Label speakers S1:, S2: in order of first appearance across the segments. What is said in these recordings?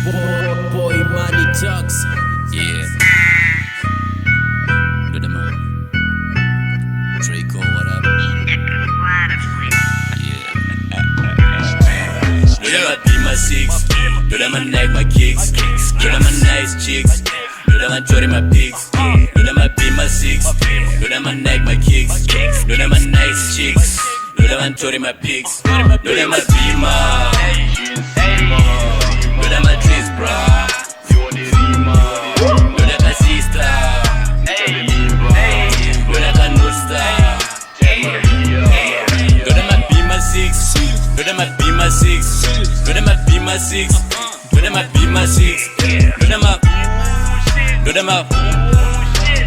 S1: Boy Money Talks.
S2: Yeah. Do them up. Draco, what up? Yeah. Do them up, be my six. Do them up, neck my kicks. Do them up, nice chicks. Do them up, jolly my pigs. Do them up, be my six. Do them up, neck my kicks. Do them up, nice chicks. Do them up, jolly my pigs. Do them up, be my. Do them up, trees, bro. Do them up, be my six. Do them up, be my six. Do them up, be my six. Do them up. Do them up.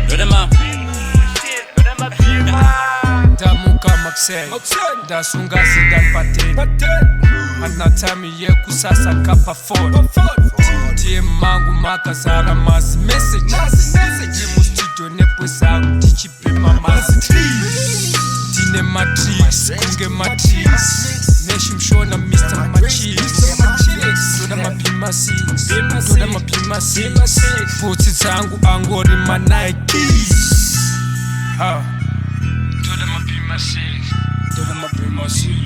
S2: Do them up.
S3: Damuka Maxen, dasunga zidan paten. Anatami ye kusasa kapa phone. Tie mangu makazara mas message. Jimu studio nepwezangu tichipima mas. Tine matrix, kunge matrix. Neshimshona Mr. Machis. Doda mapima six. Doda mapima six. Futi zangu angori ma Nikes. Doda mapima six. Doda mapima six.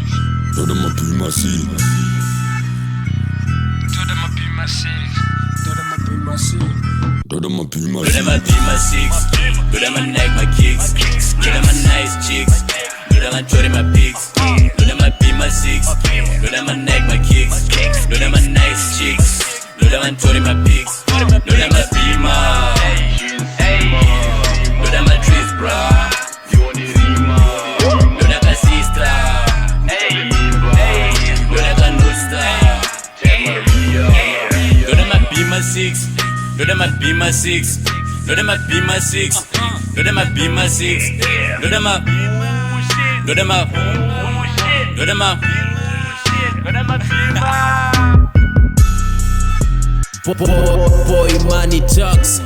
S4: Doda mapima six.
S3: Doda mapima six. Doda mapima six.
S4: Doda mapima
S2: six. Do them up, be my six. Do them up, neck my kicks. Do them up, nice chicks. Do them up, jolly my pigs. Do them up, be my six. Do them up, neck my kicks. Do them up, nice chicks. Do them up, jolly my pigs. Do them up, be my. Do them up, trees, bro. Do them up, sister. Do them up, nusta. Do them up, be my six. Do them up, be my six. Do them up, be my six. Do them up, be my six. Do them up. Do them up. Do them up.
S1: Boy Money Talks.